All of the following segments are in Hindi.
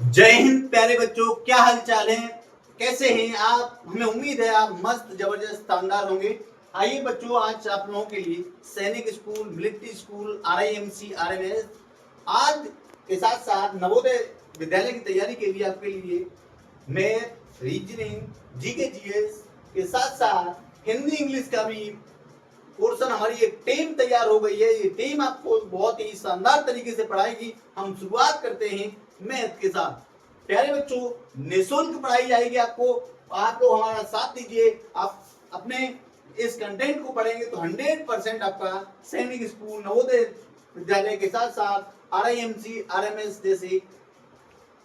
जय हिंद प्यारे बच्चों, क्या हाल चाल है? कैसे हैं आप? हमें उम्मीद है आप मस्त जबरदस्त शानदार होंगे। आइए बच्चों, आज आप लोगों के लिए सैनिक school, military school, RIMC, RMS आज के साथ साथ नवोदय विद्यालय की तैयारी के लिए आपके लिए मैथ, रीजनिंग, जीके, जीएस के साथ साथ हिंदी इंग्लिश का भी पोर्शन हमारी एक टीम तैयार हो गई है। ये टीम आपको बहुत ही शानदार तरीके से पढ़ाएगी। हम शुरुआत करते हैं मैथ के साथ। प्यारे बच्चों, निःशुल्क पढ़ाई जाएगी आपको। आप लोग हमारा साथ दीजिए। आप अपने इस कंटेंट को पढ़ेंगे तो 100% आपका सैनिक स्कूल, नवोदय विद्यालय के साथ साथ RIMC, RMS जैसे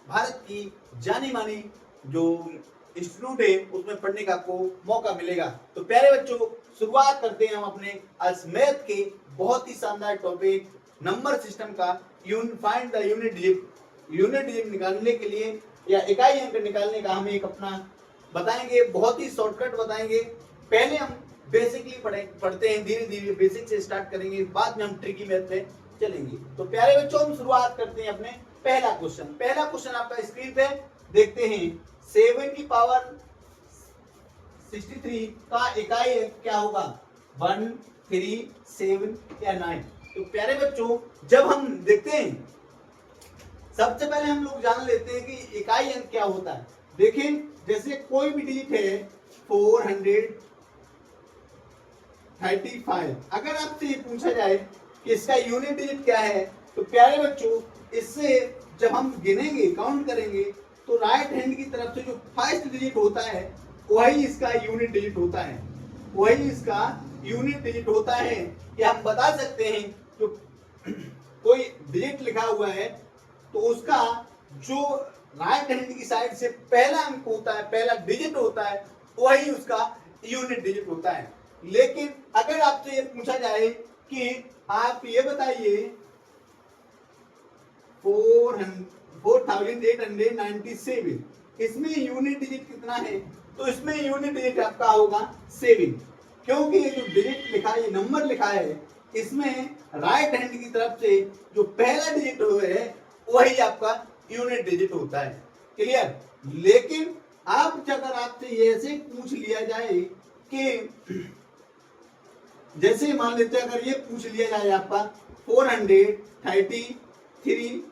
भारत की जानी मानी जो इंस्टीट्यूट है उसमें पढ़ने का आपको मौका मिलेगा। तो प्यारे बच्चों, शुरुआत करते हैं हम अपने आज मैथ के बहुत ही शानदार टॉपिक नंबर सिस्टम का। Find the unit digit. Unit digit निकालने के लिए या इकाई अंक निकालने का हम एक अपना बताएंगे, बहुत ही शॉर्टकट बताएंगे। पहले हम बेसिकली पढ़ते हैं, धीरे धीरे बेसिक से स्टार्ट करेंगे, बाद में हम ट्रिकी मैथ में चलेंगे। तो प्यारे बच्चों, हम शुरुआत करते हैं अपने पहला क्वेश्चन आपका स्क्रीन पे देखते हैं। 7 की पावर 63 का इकाई क्या होगा? 1, 3, 7 या 9? तो प्यारे बच्चों, जब हम देखते हैं सबसे पहले हम लोग जान लेते हैं कि इकाई अंक क्या होता है। देखें, जैसे कोई भी डिजिट है 435, अगर आपसे ये पूछा जाए कि इसका यूनिट डिजिट क्या है, तो प्यारे बच्चों इससे जब हम गिनेंगे, काउंट करेंगे, तो राइट हैंड की तरफ से जो फर्स्ट डिजिट होता है वही इसका यूनिट डिजिट होता है। वही इसका यूनिट डिजिट होता है। या हम बता सकते हैं जो कोई डिजिट लिखा हुआ है तो उसका जो राइट हैंड की साइड से पहला अंक होता है, पहला डिजिट होता है, वही उसका यूनिट डिजिट होता है। लेकिन अगर आपसे ये पूछा जाए कि आप ये बताइए 4897, इसमें यूनिट डिजिट कितना है? तो इसमें यूनिट डिजिट आपका होगा 7, क्योंकि ये जो डिजिट लिखा है, ये नंबर लिखा है, इसमें राइट हैंड की तरफ से जो पहला डिजिट है वही आपका यूनिट डिजिट होता है। क्लियर? लेकिन अब अगर आपसे ये ऐसे पूछ लिया जाए कि जैसे मान लेते हैं, अगर ये पूछ लिया जाए आपका 433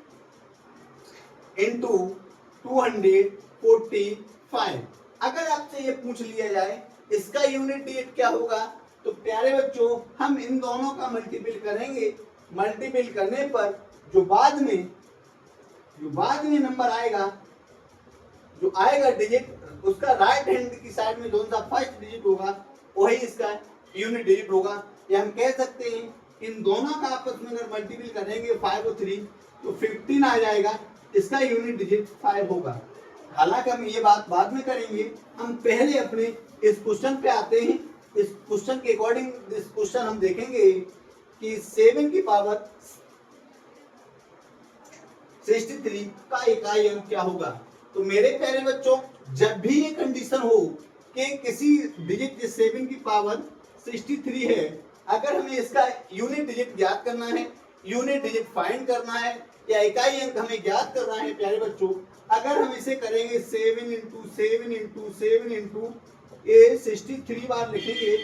इंटू 245, अगर आपसे ये पूछ लिया जाए इसका यूनिट डिजिट क्या होगा, तो प्यारे बच्चों हम इन दोनों का मल्टीपल करेंगे। मल्टीपल करने पर जो बाद में नंबर आएगा, जो आएगा डिजिट, उसका राइट हैंड की साइड में कौन सा फर्स्ट डिजिट होगा वही इसका यूनिट डिजिट होगा। या हम कह सकते हैं इन दोनों का आपस में अगर मल्टीपल करेंगे 5 और 3 तो 15 आ जाएगा, इसका यूनिट डिजिट 5 होगा। हालांकि हम ये बात बाद में करेंगे, हम पहले अपने इस क्वेश्चन पे आते हैं। इस क्वेश्चन के अकॉर्डिंग इस क्वेश्चन हम देखेंगे कि 7 की पावर 63 का इकाई अंक क्या होगा। तो मेरे प्यारे बच्चों, जब भी ये कंडीशन हो कि किसी डिजिट 7 की पावर 63 है, अगर हमें इसका यूनिट डिजिट ज्ञात करना है, यूनिट डिजिट फाइंड करना है या इकाई अंक हमें ज्ञात करना है, प्यारे बच्चों अगर हम इसे करेंगे 7 इंटू 7 इंटू 7 इंटू ये 63 बार लिखेंगे,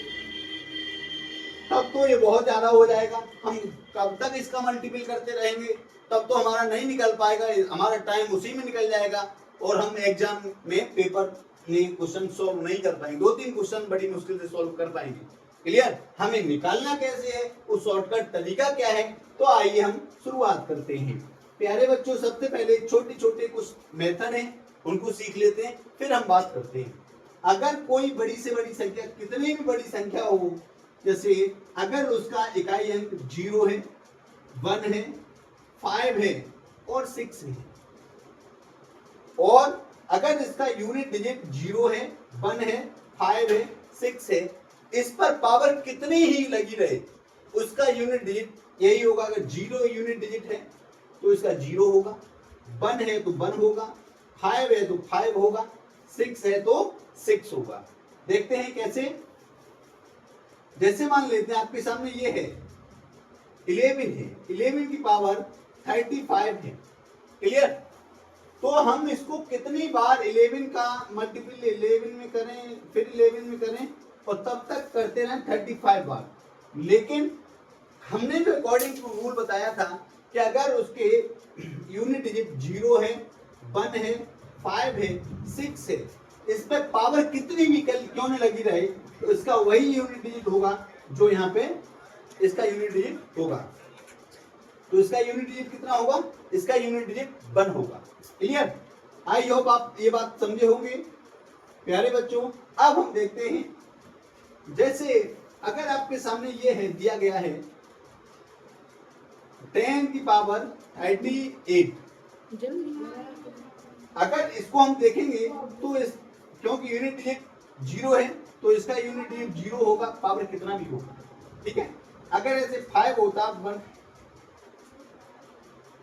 तब तो ये बहुत ज्यादा हो जाएगा। हम कब तक इसका मल्टीपल करते रहेंगे? तब तो हमारा नहीं निकल पाएगा, हमारा टाइम उसी में निकल जाएगा और हम एग्जाम में पेपर में क्वेश्चन सॉल्व नहीं कर पाएंगे। 2-3 क्वेश्चन बड़ी मुश्किल से सॉल्व कर पाएंगे। क्लियर? हमें निकालना कैसे है, उस शॉर्टकट तरीका क्या है, तो आइए हम शुरुआत करते हैं। प्यारे बच्चों, सबसे पहले छोटे छोटे कुछ मेथड हैं, उनको सीख लेते हैं, फिर हम बात करते हैं। अगर कोई बड़ी से बड़ी संख्या, कितनी भी बड़ी संख्या हो, जैसे अगर उसका इकाई अंक 0 है, 1 है, 5 है और 6 है, और अगर इसका यूनिट डिजिट 0 है, 1 है, 5 है, 6 है, इस पर पावर कितनी ही लगी रहे, उसका यूनिट डिजिट यही होगा। अगर 0 यूनिट डिजिट है तो इसका 0 होगा, 1 है तो 1 होगा, 5 है तो 5 होगा, 6 है तो 6 होगा। देखते हैं कैसे। जैसे मान लेते हैं आपके सामने ये है 11 है, 11 की पावर 35 है। क्लियर? तो हम इसको कितनी बार 11 का मल्टीपल 11 में करें, फिर 11 में करें और तब तक करते रहें 35 बार। लेकिन हमने जो अकॉर्डिंग टू रूल बताया था कि अगर उसके यूनिट डिजिट 0 है, 1 है, 5 है, 6 है, इस पे पावर कितनी भी क्यों न लगी रहे तो इसका वही यूनिट डिजिट होगा जो यहाँ पे इसका यूनिट डिजिट होगा। तो इसका यूनिट डिजिट कितना होगा? इसका यूनिट डिजिट 1 होगा। क्लियर? आई होप आप ये बात समझे होंगे प्यारे बच्चों। अब हम देखते हैं, जैसे अगर आपके सामने ये है दिया गया है 10 की पावर 38, अगर इसको हम देखेंगे तो इस क्योंकि यूनिट डिजिट 0 है तो इसका यूनिट डिजिट 0 होगा, पावर कितना भी होगा। ठीक है, अगर ऐसे 5 होता 1,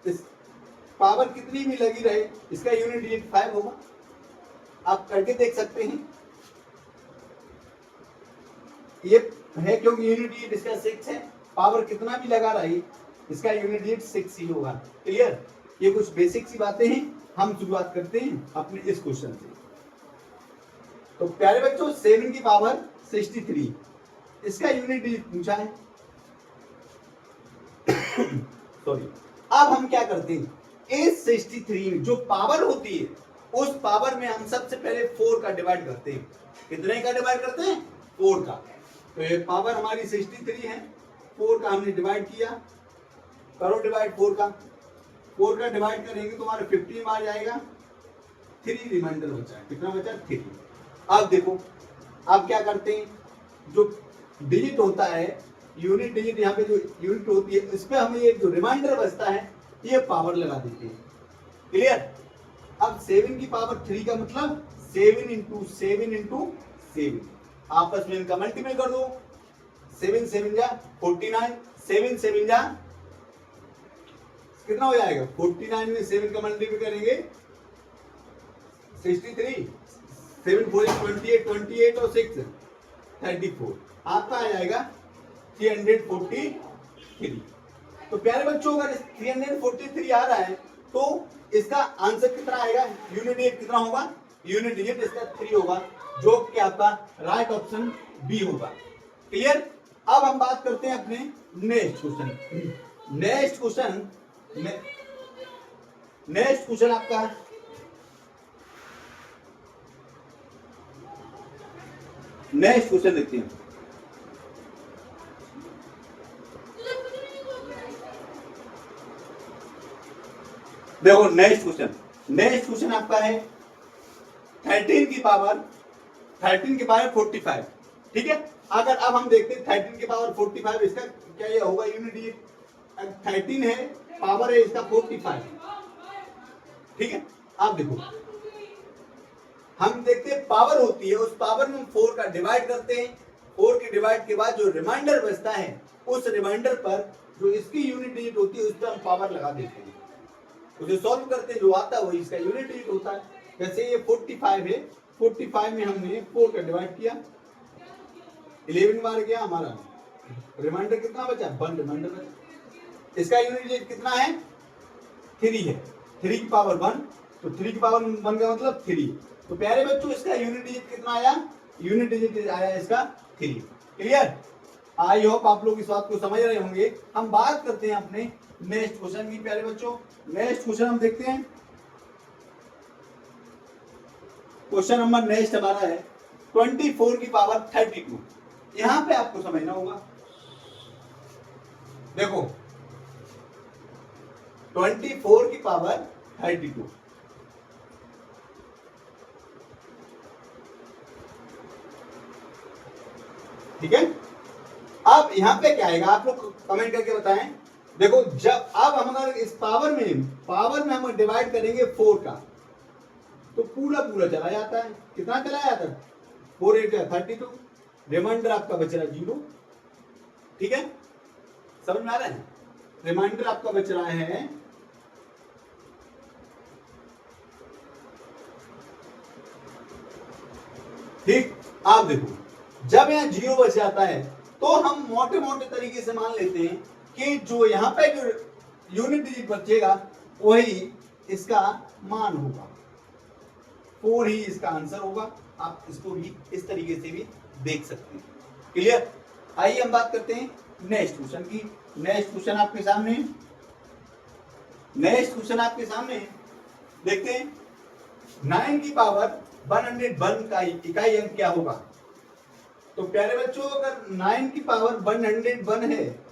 इस पावर कितनी भी लगी रहे इसका यूनिट डिजिट 5 होगा। आप करके देख सकते हैं, ये है क्योंकि यूनिट डिजिट इसका 6 है, पावर कितना भी लगा रहे इसका यूनिट डिजिट 6 ही होगा। क्लियर? ये कुछ बेसिक सी बातें हैं। हम शुरुआत करते हैं अपने इस क्वेश्चन से। तो प्यारे बच्चों 7 की पावर 63 इसका यूनिट डिजिट पूछा है। सॉरी, अब हम क्या करते हैं, इस 63 में जो पावर होती है उस पावर में हम सबसे पहले 4 का डिवाइड करते हैं। कितने का डिवाइड करते हैं? 4 का। तो ये पावर हमारी 63 है, 4 का हमने डिवाइड किया, करो डिवाइड 4 का। 4 का डिवाइड करेंगे तो हमारा 15 बार जाएगा, 3 रिमाइंडर बचा। कितना बचा? 3। अब देखो, अब क्या करते हैं, जो डिजिट होता है यूनिट डिजिट, यहाँ पे जो यूनिट होती है इस पे हमें ये जो रिमाइंडर बचता है ये पावर लगा देते हैं। क्लियर? अब 7 की पावर 3 का मतलब 7 इंटू 7 इंटू 7, आपस में इनका मल्टीपल कर दो। 7 7 जा 49, 7 7 जा कितना हो जाएगा? 49 में 7 का मल्टीपल करेंगे 63, 7 4 28, 28 और 6 34, आपका आ जाएगा 343। तो प्यारे बच्चों अगर 343 आ रहा है तो इसका आंसर कितना आएगा? यूनिट डिजिट कितना होगा? यूनिट डिजिट इसका 3 होगा, जो कि आपका राइट ऑप्शन बी होगा। क्लियर? अब हम बात करते हैं अपने नेक्स्ट क्वेश्चन। नेक्स्ट क्वेश्चन आपका नेक्स्ट क्वेश्चन देखते हैं। देखो नेक्स्ट क्वेश्चन आपका है 13 की पावर 45। ठीक है, अगर अब हम देखते हैं 13 की पावर 45 इसका क्या ये होगा यूनिट डिजिट? 13 है, पावर है इसका 45। ठीक है, आप देखो हम देखते हैं पावर होती है, उस पावर में हम 4 का डिवाइड करते हैं। 4 के डिवाइड के बाद जो रिमाइंडर बचता है उस रिमाइंडर पर जो इसकी यूनिट डिजिट होती है उस पर हम पावर लगा देते हैं, उसे सॉल्व करते हैं, जो आता है वही इसका यूनिट डिजिट होता है। जैसे ये 45 है, 45 में हमने 4 का डिवाइड किया, 11 बार गया, हमारा रिमाइंडर कितना बचा? 1 रिमाइंडर बचा। इसका यूनिट डिजिट कितना है? 3 है। 3 की पावर 1, तो 3 की पावर 1 का मतलब 3। तो प्यारे बच्चों इसका यूनिट डिजिट कितना आया? यूनिट डिजिट आया इसका 3। क्लियर? आई होप आप लोग इस बात को समझ रहे होंगे। हम बात करते हैं अपने नेक्स्ट क्वेश्चन की। प्यारे बच्चों नेक्स्ट क्वेश्चन हम देखते हैं। क्वेश्चन नंबर नेक्स्ट हमारा है 24 की पावर 32। यहां पे आपको समझना होगा, देखो 24 की पावर 32, ठीक है। अब यहां पे क्या आएगा आप लोग कमेंट करके बताएं। देखो जब अब हम अगर इस पावर में हम डिवाइड करेंगे 4 का तो पूरा चला जाता है। कितना चला जाता है? 4 8 32, रिमाइंडर आपका बच रहा है 0। ठीक है, समझ में आ रहा है? रिमाइंडर आपका बच रहा है ठीक। आप देखो जब यहाँ 0 बच जाता है तो हम मोटे तरीके से मान लेते हैं कि जो यहाँ पे जो यूनिट डिजिट बचेगा वही इसका मान होगा। 4 ही इसका आंसर होगा। आप इसको भी इस तरीके से भी देख सकते हैं। क्लियर? आइए हम बात करते हैं नेक्स्ट क्वेश्चन की। नेक्स्ट क्वेश्चन आपके सामने देखते हैं। 9 की पावर 101 का इकाई अंक क्या होगा? तो प्यारे बच्चों, अगर 9 की पावर 101 है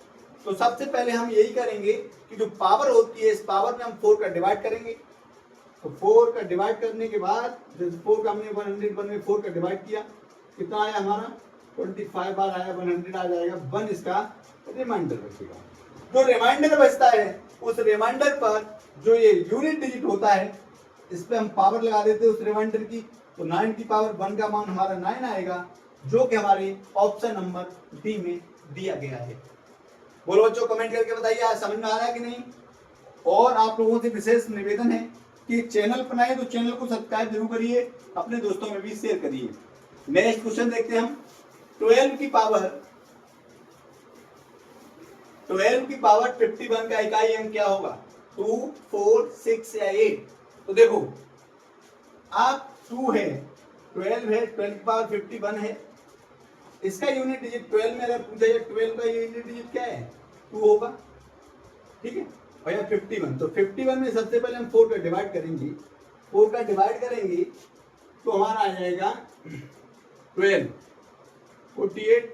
तो सबसे पहले हम यही करेंगे कि जो पावर होती है, इस पावर में हम 4 का डिवाइड करेंगे। तो 4 का डिवाइड करने के बाद, जैसे 4 का हमने 101 में 4 का डिवाइड किया, कितना आया हमारा? 25 बार आया, 100 आ जाएगा। 1 इसका रिमाइंडर बचेगा। जो रिमाइंडर बचता है, उस रिमाइंडर पर जो ये यूनिट डिजिट होता है, इस पे हम पावर लगा देते हैं उस रिमाइंडर की। तो 9 की पावर 1 का मान हमारा 9 आएगा, जो कि हमारे ऑप्शन नंबर डी में दिया गया है। बोलो बच्चों, कमेंट करके बताइए आज समझ में आ रहा है कि नहीं। और आप लोगों से विशेष निवेदन है कि चैनल पर नए तो चैनल को सब्सक्राइब जरूर करिए, अपने दोस्तों में भी शेयर करिए। नेक्स्ट क्वेश्चन देखते हैं हम। 12 की पावर 51 का इकाई अंक क्या होगा? 2, 4, 6 या 8? तो देखो, आप 2 है, 12 है, 12 की पावर 51 है, इसका यूनिट डिजिट 12 में अगर पूछा जाए 12 का यूनिट डिजिट क्या है? 2 होगा। ठीक है भैया। 51, तो 51 में सबसे पहले हम 4 का डिवाइड करेंगे। 4 का डिवाइड करेंगे तो हमारा आ जाएगा 12, 48,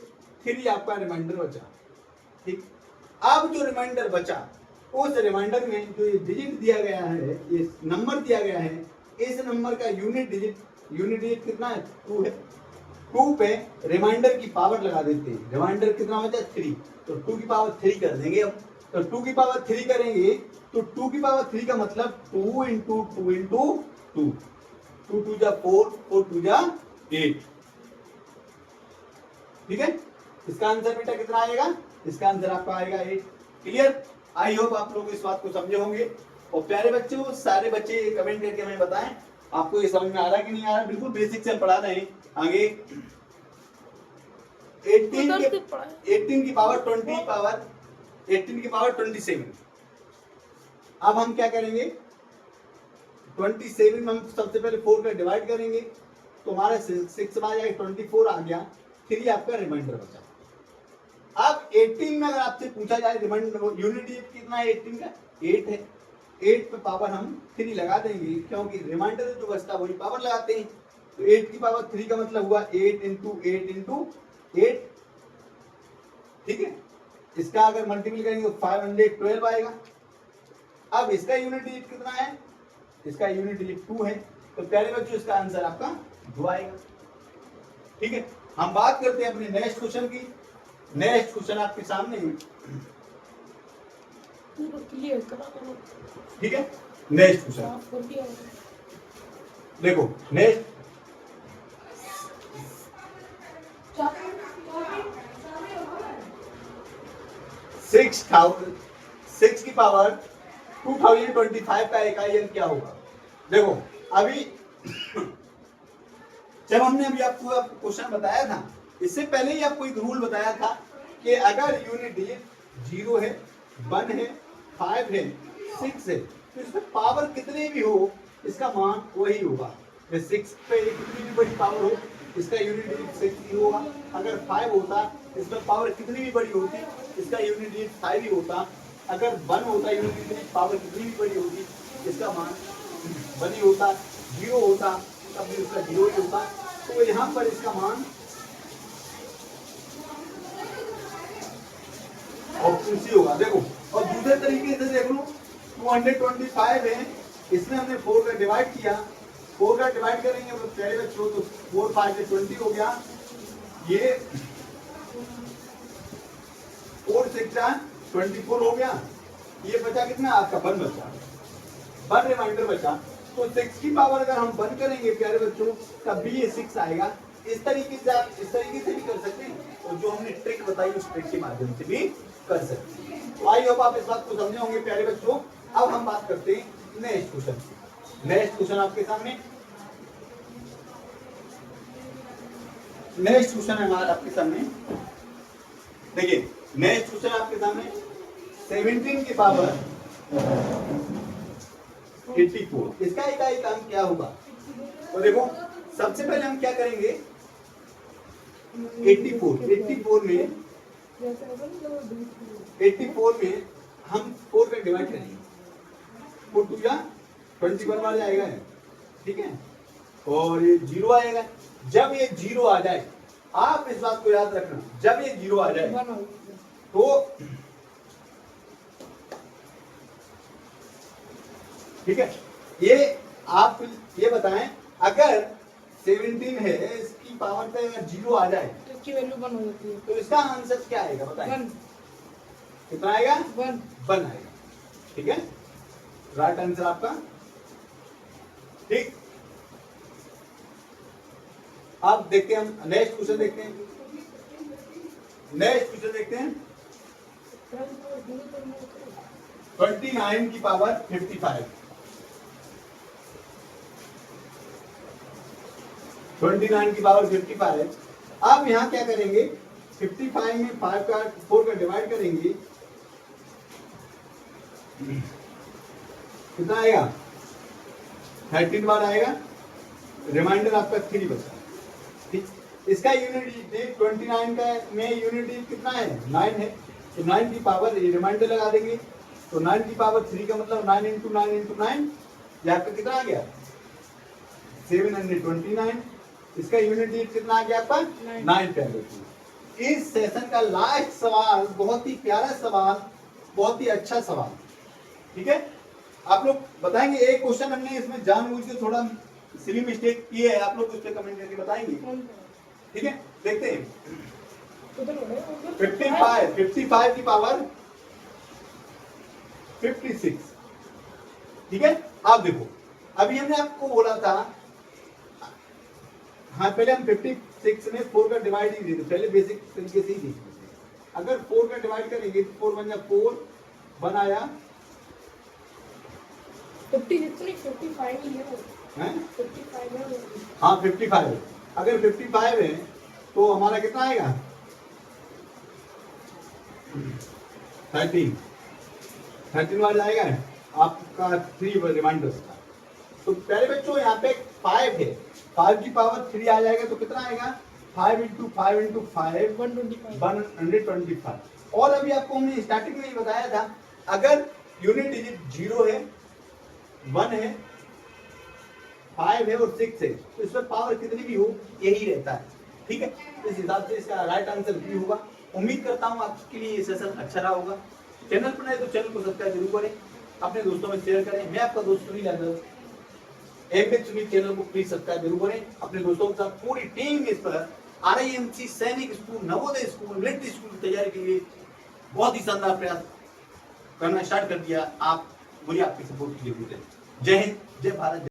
3 आपका रिमाइंडर बचा। ठीक, अब जो रिमाइंडर बचा, उस रिमाइंडर में जो ये डिजिट दिया गया है, ये नंबर दिया गया है, इस नंबर का यूनिट डिजिट कितना है? 2 है। 2 पे रिमाइंडर की पावर लगा देते हैं। रिमाइंडर कितना बचा? 3। तो 2 की पावर 3 कर देंगे अब। तो 2 की पावर 3 करेंगे तो 2 की पावर 3 का मतलब 2 इंटू 2 इंटू 2, 2 2 जा 4, 4 2 जा 8। ठीक है, इसका आंसर बेटा कितना आएगा? इसका आंसर आपका आएगा 8। क्लियर? आई होप आप लोग इस बात को समझे होंगे। और प्यारे बच्चों, सारे बच्चे कमेंट करके हमें बताएं आपको ये समझ में आ रहा है कि नहीं आ रहा है। बिल्कुल बेसिक से हम पढ़ा रहे हैं। आगे 18 की पावर 27। अब हम क्या करेंगे? 27 में हम सबसे पहले 4 का डिवाइड करेंगे तो हमारा 6 आ जाएगा, 24 आ गया, 3 आपका रिमाइंडर बचा। अब 18 में अगर आपसे पूछा जाए रिमाइंडर यूनिट डिजिट कितना है? 18 का 8 है। 8 पे पावर हम 3 लगा देंगे, क्योंकि रिमाइंडर जो बचता है वही पावर लगाते हैं। तो 8 की पावर 3 का मतलब हुआ 8 इंटू 8 इंटू 8। ठीक है, इसका अगर मल्टीपल करेंगे तो 512 आएगा। अब इसका यूनिट डिजिट कितना है? इसका यूनिट डिजिट 2 है। तो प्यारे बच्चों, इसका आंसर आपका 2 आएगा। ठीक है, हम बात करते हैं अपने नेक्स्ट क्वेश्चन की। नेक्स्ट क्वेश्चन आपके सामने है। ठीक है, नेक्स्ट क्वेश्चन देखो। नेक्स्ट 6 की पावर 2025 का इकाई अंक क्या होगा? देखो, अभी जब हमने अभी आपको क्वेश्चन बताया था, इससे पहले ही आपको एक रूल बताया था कि अगर यूनिट डिजिट 0 है, 1 है, 5 है, 6 है, तो इसमें पावर कितनी भी हो, इसका मान वही होगा। 6 पे कितनी भी बड़ी पावर हो, इसका यूनिट डिजिट 6 ही होगा। अगर 5 होता, इसमें पावर कितनी भी बड़ी होती, इसका यूनिट डिजिट 5 ही होता। अगर 1 होता, यूनिट डिजिट पावर कितनी भी बड़ी होती, इसका मान 1 ही होता। 0 होता, तब भी इसका 0 ही होता। तो यहाँ पर इसका मान ऑप्शन सी होगा। देखो, और दूसरे तरीके से देख लो, 225 है, इसमें हमने 4 का डिवाइड किया। 4 का डिवाइड करेंगे तो पहले बच्चों तो 4 5 से 20 हो गया। ये 4 6 24 हो गया। ये बचा कितना? आपका 1 बचा, 1 रिमाइंडर बचा। तो 6 की पावर अगर हम 1 करेंगे प्यारे बच्चों, तब भी ये 6 आएगा। इस तरीके से आप इस तरीके से भी कर सकते हैं, और जो हमने ट्रिक बताई उस ट्रिक के माध्यम से भी कर सकते हैं। तो आई होप आप इस बात को समझे होंगे प्यारे बच्चों। अब हम बात करते हैं नेक्स्ट क्वेश्चन। नेक्स्ट क्वेश्चन आपके सामने, नेक्स्ट क्वेश्चन है हमारा आपके सामने। देखिए, नेक्स्ट क्वेश्चन आपके सामने 17 की पावर 84। इसका इकाई काम क्या होगा? तो देखो सबसे पहले हम क्या करेंगे, 84 में हम 4 का डिवाइड करेंगे, 4 2 या 21 बार जाएगा, ठीक है, और ये 0 आएगा। जब ये 0 आ जाए, आप इस बात को याद रखना, जब ये 0 आ जाए तो ठीक है, ये आप ये बताएं, अगर 17 है, इसकी पावर पे अगर 0 आ जाए तो इसकी वैल्यू 1 हो जाती है, तो इसका आंसर क्या आएगा बताएं? 1। कितना आएगा? 1 आएगा, ठीक है, राइट आंसर आपका। ठीक, अब देखते हैं, हम नेक्स्ट क्वेश्चन देखते हैं। नेक्स्ट क्वेश्चन देखते हैं, 29 की पावर 55। 29 की पावर 55। अब यहाँ क्या करेंगे, 55 में 4 का डिवाइड करेंगे, कितना आएगा? 13 बार आएगा, रिमाइंडर आपका 3 बचा। ठीक, इसका यूनिट 29 का में यूनिट कितना है? 9 है, तो 9 की पावर रिमाइंडर लगा देंगे, तो 9 की पावर 3 का मतलब 9 इंटू 9 इंटू 9, यहाँ पे कितना आ गया? 729। इसका यूनिट कितना आ गया आपका? 9 पे आ गया। इस सेशन का लास्ट सवाल बहुत ही प्यारा सवाल, बहुत ही अच्छा सवाल, ठीक है, आप लोग बताएंगे। एक क्वेश्चन हमने इसमें जानबूझ के थोड़ा सिली मिस्टेक की है, आप लोग उस पर कमेंट करके बताएंगे, ठीक है। देखते हैं, 55 की पावर 56, ठीक है। आप देखो, अभी हमने आपको बोला था, हाँ पहले हम 56 में 4 का डिवाइड ही देते, पहले बेसिक तरीके से ही देखते। अगर 4 का डिवाइड करेंगे तो 4 बन जाए 4, 1 आया 55 ही है, हैं? 55 है। हाँ 55 है। अगर 55 है तो हमारा कितना आएगा? 13 बार जाएगा आपका 3 रिमाइंडर्स का। तो पहले बच्चों यहाँ पे 5 है, 5 की पावर 3 आ जाएगा तो कितना आएगा? 5 इंटू 5 इंटू 5 125। और अभी आपको हमने स्टार्टिंग में ही बताया था, अगर यूनिट डिजिट 0 है, 1 है, 5 है और 6 है, तो इसमें पावर कितनी भी हो यही रहता है, ठीक है। इस हिसाब से इसका राइट आंसर भी होगा। उम्मीद करता हूँ आपके लिए ये सेशन अच्छा रहा होगा। चैनल पर नए तो चैनल को सब्सक्राइब जरूर करें, अपने दोस्तों में शेयर करें। मैं आपका दोस्त सुनील यादव, सुनील चैनल को प्लीज सब्सक्राइब जरूर करें अपने दोस्तों के साथ। पूरी टीम इस पर RIMC सैनिक school, Navodaya school, military school की तैयारी के लिए बहुत ही शानदार प्रयास करना स्टार्ट कर दिया। आप मुझे आपकी सपोर्ट की जरूरत है। जय हिंद, जय भारत।